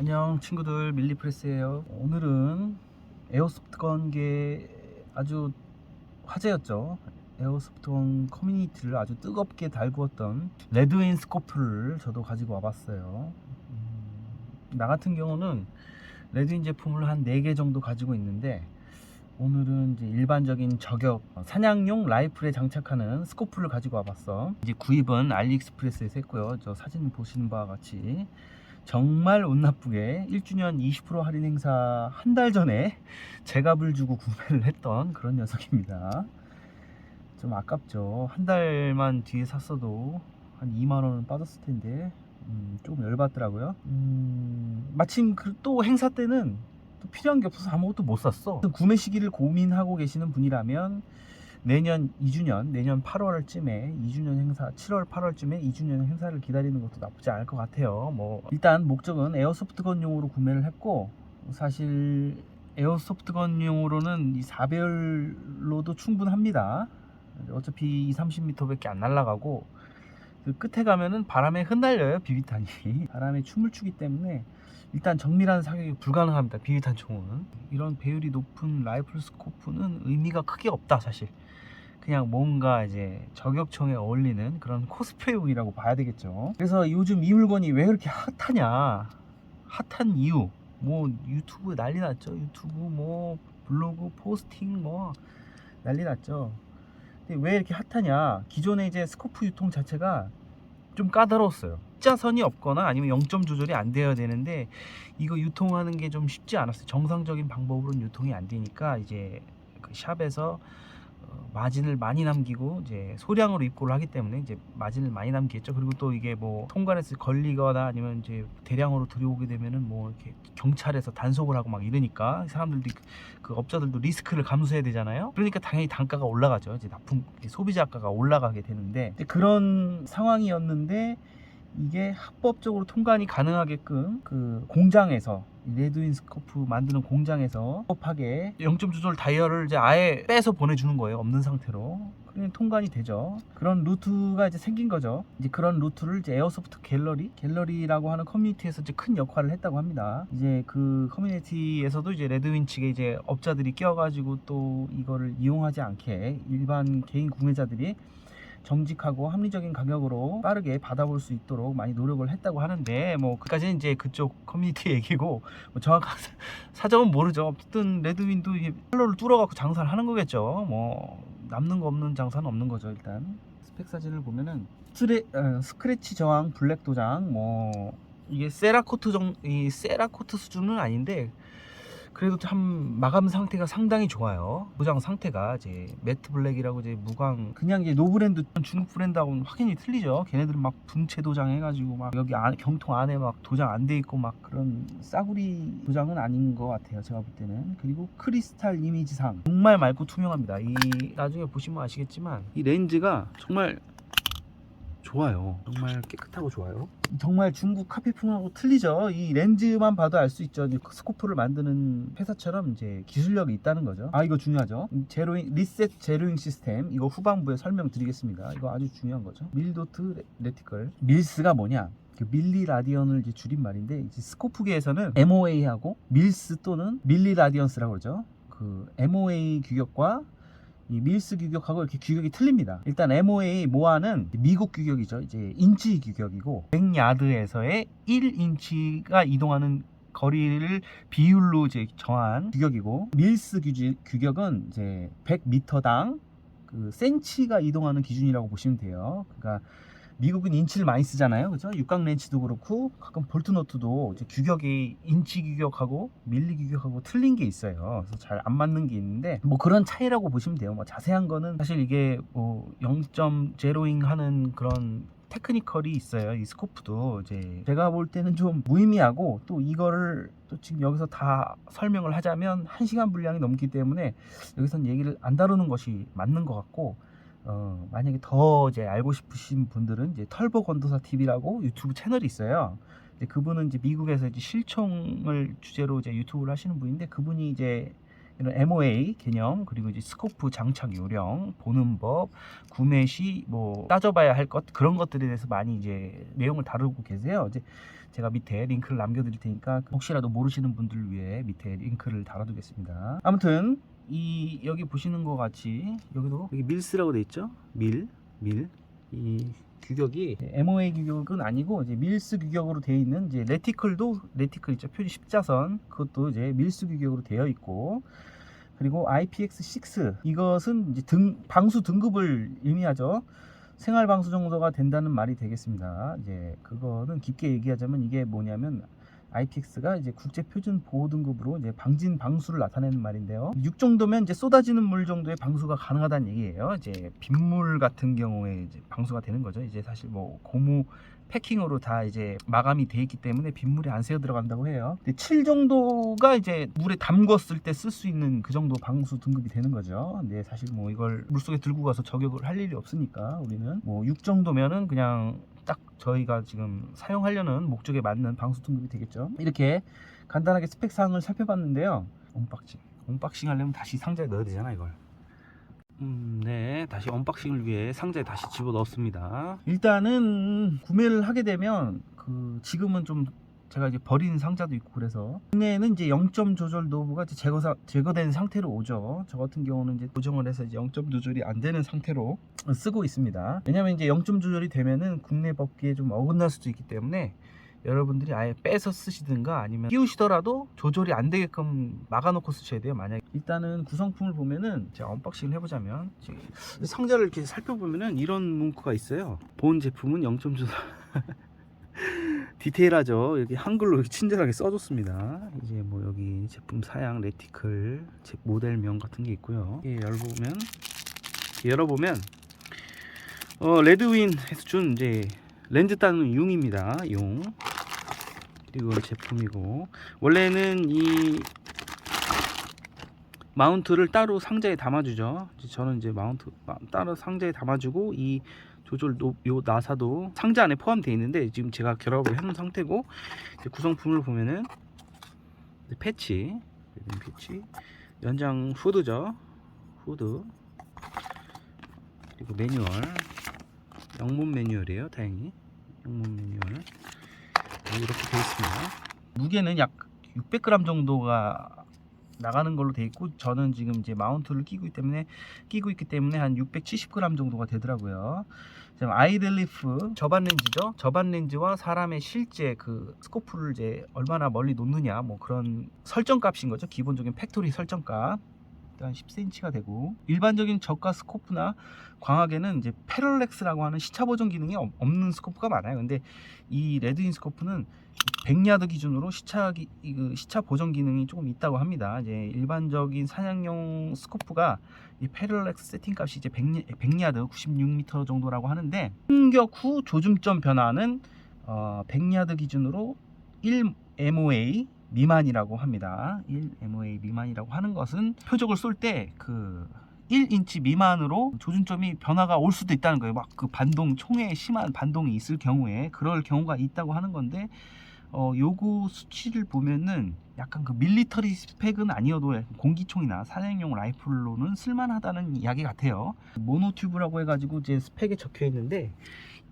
안녕 친구들, 밀리프레스예요. 오늘은 에어소프트건계 아주 화제였죠. 에어소프트건 커뮤니티를 아주 뜨겁게 달구었던 레드윈 스코프를 저도 가지고 와봤어요. 나 같은 경우는 레드윈 제품을 한 4개 정도 가지고 있는데, 오늘은 이제 일반적인 저격 사냥용 라이플에 장착하는 스코프를 가지고 와봤어. 이제 구입은 알리익스프레스에서 했고요. 저 사진 보시는 바와 같이 정말 운 나쁘게 1주년 20% 할인 행사 한 달 전에 제값을 주고 구매를 했던 그런 녀석입니다. 좀 아깝죠. 한 달만 뒤에 샀어도 한 2만원은 빠졌을 텐데 조금 열받더라고요. 마침 또 행사 때는 또 필요한 게 없어서 아무것도 못 샀어. 구매 시기를 고민하고 계시는 분이라면 내년 2주년, 내년 8월쯤에 2주년 행사, 7월, 8월쯤에 2주년 행사를 기다리는 것도 나쁘지 않을 것 같아요. 뭐 일단 목적은 에어소프트건용으로 구매를 했고, 사실 에어소프트건용으로는 이 4배율로도 충분합니다. 어차피 2-30m 밖에 안 날아가고, 그 끝에 가면은 바람에 흩날려요. 비비탄이 바람에 춤을 추기 때문에 일단 정밀한 사격이 불가능합니다. 비비탄 총은. 이런 배율이 높은 라이플 스코프는 의미가 크게 없다 사실. 그냥 뭔가 이제 저격총에 어울리는 그런 코스프레용이라고 봐야 되겠죠. 그래서 요즘 이 물건이 왜 그렇게 핫하냐, 핫한 이유, 뭐 유튜브에 난리 났죠. 유튜브 뭐 블로그 포스팅 뭐 난리 났죠. 근데 왜 이렇게 핫하냐, 기존의 이제 스코프 유통 자체가 좀 까다로웠어요. 자선이 없거나 아니면 0점 조절이 안 되어야 되는데, 이거 유통하는 게 좀 쉽지 않았어요. 정상적인 방법으로는 유통이 안 되니까 이제 그 샵에서 마진을 많이 남기고 이제 소량으로 입고를 하기 때문에 이제 마진을 많이 남기겠죠. 그리고 또 이게 뭐 통관에서 걸리거나 아니면 이제 대량으로 들여오게 되면은 뭐 이렇게 경찰에서 단속을 하고 막 이러니까 사람들도 그 업자들도 리스크를 감수해야 되잖아요. 그러니까 당연히 단가가 올라가죠. 이제 납품 소비자가가 올라가게 되는데, 그런 상황이었는데 이게 합법적으로 통관이 가능하게끔 그 공장에서, 레드윈 스코프 만드는 공장에서 합법하게 0점 조절 다이얼을 이제 아예 빼서 보내주는 거예요. 없는 상태로. 그냥 통관이 되죠. 그런 루트가 이제 생긴 거죠. 이제 그런 루트를 이제 에어소프트 갤러리라고 하는 커뮤니티에서 이제 큰 역할을 했다고 합니다. 이제 그 커뮤니티에서도 이제 레드윈 측에 이제 업자들이 끼어가지고 또 이거를 이용하지 않게 일반 개인 구매자들이 정직하고 합리적인 가격으로 빠르게 받아볼 수 있도록 많이 노력을 했다고 하는데, 뭐 그까지는 이제 그쪽 커뮤니티 얘기고, 뭐 정확한 사정은 모르죠. 어쨌든 레드윈도 팔로를 뚫어갖고 장사를 하는 거겠죠. 뭐 남는 거 없는 장사는 없는 거죠. 일단 스펙 사진을 보면은 스크래치 저항 블랙 도장, 뭐 이게 이 세라코트 수준은 아닌데 그래도 참 마감 상태가 상당히 좋아요. 도장 상태가 이제 매트 블랙이라고 이제 무광, 그냥 이제 노브랜드 중국 브랜드하고는 확연히 틀리죠. 걔네들은 막 분체 도장 해가지고 막 여기 경통 안에 막 도장 안 돼 있고 막 그런 싸구리 도장은 아닌 것 같아요, 제가 볼 때는. 그리고 크리스탈 이미지상 정말 맑고 투명합니다. 이 나중에 보시면 아시겠지만 이 렌즈가 정말 좋아요. 정말 깨끗하고 좋아요. 정말 중국 카피풍하고 틀리죠. 이 렌즈만 봐도 알 수 있죠. 스코프를 만드는 회사처럼 이제 기술력이 있다는 거죠. 이거 중요하죠. 리셋 제로잉 시스템, 이거 후반부에 설명드리겠습니다. 이거 아주 중요한 거죠. 밀도트 레티컬. 밀스가 뭐냐, 그 밀리 라디언을 이제 줄인 말인데, 이제 스코프계에서는 MOA하고 밀스 또는 밀리 라디언스라고 그러죠. 그 MOA 규격과 이 밀스 규격하고 이렇게 규격이 틀립니다. 일단 MOA 모아는 미국 규격이죠. 이제 인치 규격이고, 100야드에서의 1인치가 이동하는 거리를 비율로 이제 정한 규격이고, 밀스 규격은 이제 100m당 그 센치가 이동하는 기준이라고 보시면 돼요. 그러니까 미국은 인치를 많이 쓰잖아요. 그죠? 육각 렌치도 그렇고 가끔 볼트너트도 이제 규격이 인치 규격하고 밀리 규격하고 틀린 게 있어요. 그래서 잘 안 맞는 게 있는데, 뭐 그런 차이라고 보시면 돼요. 뭐 자세한 거는 사실 이게 뭐 0.0잉 하는 그런 테크니컬이 있어요. 이 스코프도 이제 제가 볼 때는 좀 무의미하고, 또 이거를 또 지금 여기서 다 설명을 하자면 1시간 분량이 넘기 때문에 여기선 얘기를 안 다루는 것이 맞는 것 같고, 만약에 더 이제 알고 싶으신 분들은 이제 털보 건도사 TV라고 유튜브 채널이 있어요. 그분은 이제 미국에서 이제 실총을 주제로 이제 유튜브를 하시는 분인데, 그분이 이제 이런 MOA 개념, 그리고 이제 스코프 장착 요령, 보는 법, 구매 시 뭐 따져봐야 할 것, 그런 것들에 대해서 많이 이제 내용을 다루고 계세요. 이제 제가 밑에 링크를 남겨드릴 테니까 혹시라도 모르시는 분들을 위해 밑에 링크를 달아두겠습니다. 아무튼 이 여기 보시는 것 같이 여기도 여기 밀스라고 돼 있죠. 이 규격이 MOA 규격은 아니고 이제 밀스 규격으로 되어 있는 이제 레티클 있죠. 표지 십자선, 그것도 이제 밀스 규격으로 되어 있고, 그리고 IPX6 이것은 이제 방수 등급을 의미하죠. 생활 방수 정도가 된다는 말이 되겠습니다. 이제 그거는 깊게 얘기하자면 이게 뭐냐면 IPX가 이제 국제 표준 보호 등급으로 이제 방진 방수를 나타내는 말인데요. 6 정도면 이제 쏟아지는 물 정도의 방수가 가능하다는 얘기예요. 이제 빗물 같은 경우에 이제 방수가 되는 거죠. 이제 사실 뭐 고무 패킹으로 다 이제 마감이 돼 있기 때문에 빗물이 안 새어 들어간다고 해요. 근데 7 정도가 이제 물에 담궜을 때 쓸 수 있는 그 정도 방수 등급이 되는 거죠. 근데 사실 뭐 이걸 물속에 들고 가서 저격을 할 일이 없으니까 우리는 뭐 6 정도면은 그냥 딱 저희가 지금 사용하려는 목적에 맞는 방수 등급이 되겠죠. 이렇게 간단하게 스펙 사항을 살펴봤는데요. 언박싱 하려면 다시 상자에 넣어야 되잖아 이걸. 네, 다시 언박싱을 위해 상자에 다시 집어 넣었습니다. 일단은 구매를 하게 되면 지금은 좀 제가 이제 버린 상자도 있고 그래서 국내에는 이제 0점 조절 노브가 이제 제거된 상태로 오죠. 저 같은 경우는 이제 고정을 해서 이제 0점 조절이 안 되는 상태로 쓰고 있습니다. 왜냐면 이제 0점 조절이 되면은 국내 법규에 좀 어긋날 수도 있기 때문에 여러분들이 아예 빼서 쓰시든가 아니면 끼우시더라도 조절이 안 되게끔 막아놓고 쓰셔야 돼요. 만약 일단은 구성품을 보면은 제가 언박싱을 해보자면 상자를 이렇게 살펴보면은 이런 문구가 있어요. 본 제품은 0점 조절 디테일하죠. 이렇게 한글로 이렇게 친절하게 써줬습니다. 이제 뭐 여기 제품 사양, 레티클, 모델명 같은 게 있고요. 열어보면 레드윈에서 준 이제 렌즈 따는 융입니다. 융. 그리고 제품이고, 원래는 이 마운트를 따로 상자에 담아주죠. 저는 이제 마운트 따로 상자에 담아주고, 이 조절 요 나사도 상자 안에 포함되어 있는데 지금 제가 결합을 해놓은 상태고, 이제 구성품을 보면은 패치, 연장 후드죠. 후드, 그리고 매뉴얼, 영문 매뉴얼이에요. 다행히 영문 매뉴얼 이렇게 되어 있습니다. 무게는 약 600g 정도가 나가는 걸로 되어 있고, 저는 지금 이제 마운트를 끼고 있기 때문에 한 670g 정도가 되더라고요. 지금 아이들리프 저반 렌즈죠. 저반 렌즈와 사람의 실제 그 스코프를 이제 얼마나 멀리 놓느냐, 뭐 그런 설정 값인 거죠. 기본적인 팩토리 설정 값. 일단 10cm가 되고, 일반적인 저가 스코프나 광학에는 이제 패럴렉스라고 하는 시차 보정 기능이 없는 스코프가 많아요. 근데 이 레드윈 스코프는 100야드 기준으로 시차 보정 기능이 조금 있다고 합니다. 이제 일반적인 사냥용 스코프가 이 패럴렉스 세팅 값이 이제 100야드 96m 정도라고 하는데, 충격 후 조준점 변화는 100야드 기준으로 1 MOA 미만이라고 합니다. 1 MOA 미만이라고 하는 것은 표적을 쏠 때 1인치 미만으로 조준점이 변화가 올 수도 있다는 거예요. 막 총에 심한 반동이 있을 경우에 그럴 경우가 있다고 하는 건데, 요구 수치를 보면은 약간 밀리터리 스펙은 아니어도 공기총이나 사냥용 라이플로는 쓸만하다는 이야기 같아요. 모노튜브라고 해가지고 이제 스펙에 적혀 있는데,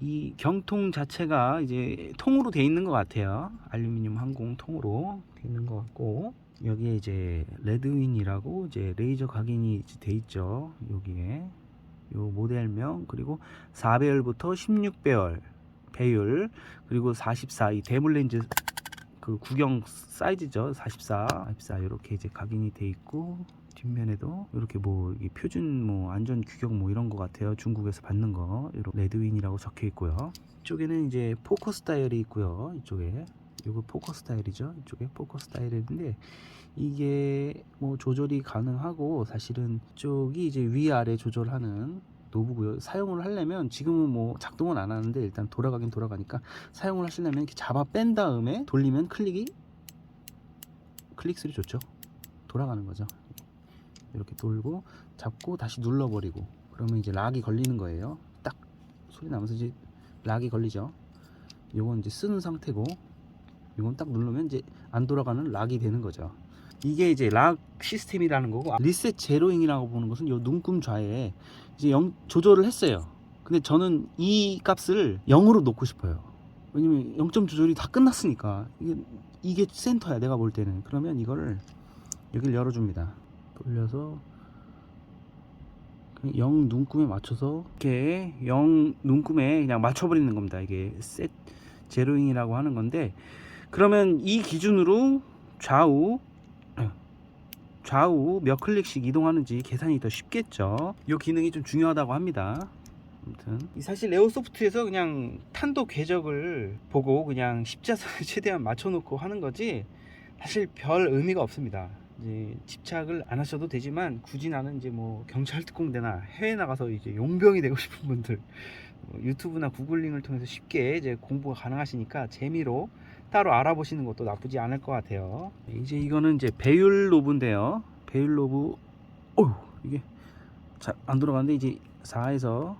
이 경통 자체가 이제 통으로 돼 있는 것 같아요. 알루미늄 항공 통으로 돼 있는 것 같고, 여기에 이제 레드윈이라고 이제 레이저 각인이 돼 있죠. 여기에 요 모델명, 그리고 4배열부터 16배열 배율, 그리고 44 이 대물 렌즈 구경 사이즈죠. 44 이렇게 이제 각인이 돼 있고, 뒷면에도 이렇게 뭐 표준 뭐 안전 규격 뭐 이런 거 같아요. 중국에서 받는 거 이렇게 레드윈이라고 적혀 있고요. 이쪽에는 이제 포커스 다이얼이 있고요. 이쪽에 이거 포커스 다이얼이죠. 이쪽에 포커스 다이얼인데, 이게 뭐 조절이 가능하고, 사실은 이쪽이 이제 위아래 조절하는 노브고요. 사용을 하려면 지금은 뭐 작동은 안 하는데, 일단 돌아가긴 돌아가니까 사용을 하시려면 이렇게 잡아 뺀 다음에 돌리면 클릭 소리 좋죠. 돌아가는 거죠. 이렇게 돌고 잡고 다시 눌러버리고, 그러면 이제 락이 걸리는 거예요. 딱 소리 나면서 이제 락이 걸리죠. 요건 이제 쓰는 상태고, 이건 딱 누르면 이제 안 돌아가는 락이 되는 거죠. 이게 이제 락 시스템이라는 거고, 리셋 제로잉이라고 보는 것은 요 눈금 좌에 이제 조절을 했어요. 근데 저는 이 값을 0으로 놓고 싶어요. 왜냐면 0점 조절이 다 끝났으니까. 이게 센터야, 내가 볼 때는. 그러면 이거를 여기를 열어줍니다. 돌려서 0 눈금에 맞춰서 이렇게 0 눈금에 그냥 맞춰버리는 겁니다. 이게 셋 제로잉이라고 하는 건데, 그러면 이 기준으로 좌우 몇 클릭씩 이동하는지 계산이 더 쉽겠죠. 이 기능이 좀 중요하다고 합니다. 아무튼 사실 에어소프트에서 그냥 탄도 궤적을 보고 그냥 십자선을 최대한 맞춰놓고 하는 거지 사실 별 의미가 없습니다. 이제 집착을 안 하셔도 되지만, 굳이 나는 이제 뭐 경찰 특공대나 해외 나가서 이제 용병이 되고 싶은 분들, 유튜브나 구글링을 통해서 쉽게 이제 공부가 가능하시니까 재미로 따로 알아보시는 것도 나쁘지 않을 것 같아요. 이제 이거는 이제 배율 노브인데요. 배율 노브, 이게 잘 안 돌아가는데 이제 4에서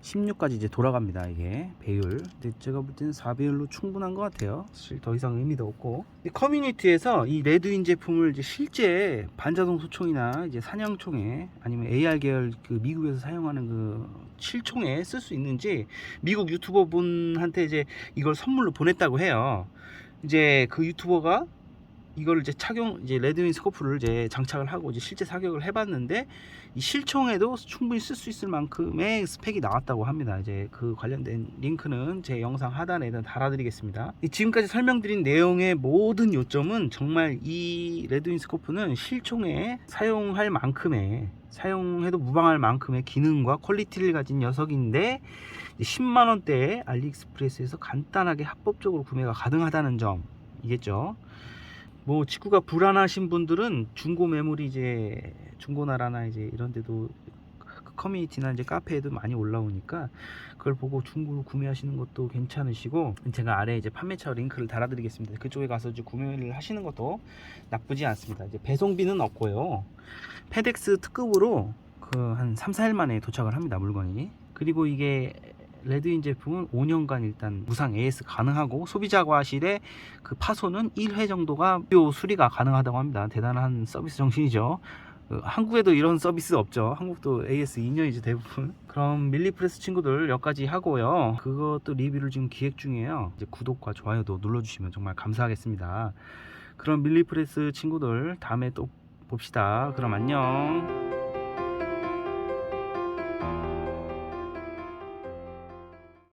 16까지 이제 돌아갑니다. 이게 배율. 근데 제가 볼 때는 4배율로 충분한 것 같아요. 사실 더 이상 의미도 없고. 커뮤니티에서 이 레드윈 제품을 이제 실제 반자동 소총이나 이제 사냥총에, 아니면 AR 계열 그 미국에서 사용하는 그 실총에 쓸 수 있는지 미국 유튜버 분한테 이제 이걸 선물로 보냈다고 해요. 이제 그 유튜버가 이걸 이제 이제 레드윈 스코프를 이제 장착을 하고 이제 실제 사격을 해봤는데, 이 실총에도 충분히 쓸 수 있을 만큼의 스펙이 나왔다고 합니다. 이제 그 관련된 링크는 제 영상 하단에 달아드리겠습니다. 지금까지 설명드린 내용의 모든 요점은 정말 이 레드윈 스코프는 실총에 사용할 만큼의, 사용해도 무방할 만큼의 기능과 퀄리티를 가진 녀석인데, 10만원대에 알리익스프레스에서 간단하게 합법적으로 구매가 가능하다는 점이겠죠. 뭐 직구가 불안하신 분들은 중고 매물이 이제 중고나라나 이제 이런 데도 커뮤니티나 이제 카페에도 많이 올라오니까 그걸 보고 중고로 구매하시는 것도 괜찮으시고, 제가 아래 이제 판매처 링크를 달아드리겠습니다. 그쪽에 가서 이제 구매를 하시는 것도 나쁘지 않습니다. 이제 배송비는 없고요. 페덱스 특급으로 그 한 3-4일 만에 도착을 합니다, 물건이. 그리고 이게 레드윈 제품은 5년간 일단 무상 AS 가능하고, 소비자과실의 그 파손은 1회 정도가 무료 수리가 가능하다고 합니다. 대단한 서비스 정신이죠. 한국에도 이런 서비스 없죠. 한국도 AS 2년이죠 대부분. 그럼 밀리프레스 친구들 여기까지 하고요. 그것도 리뷰를 지금 기획 중이에요. 이제 구독과 좋아요도 눌러주시면 정말 감사하겠습니다. 그럼 밀리프레스 친구들 다음에 또 봅시다. 그럼 안녕.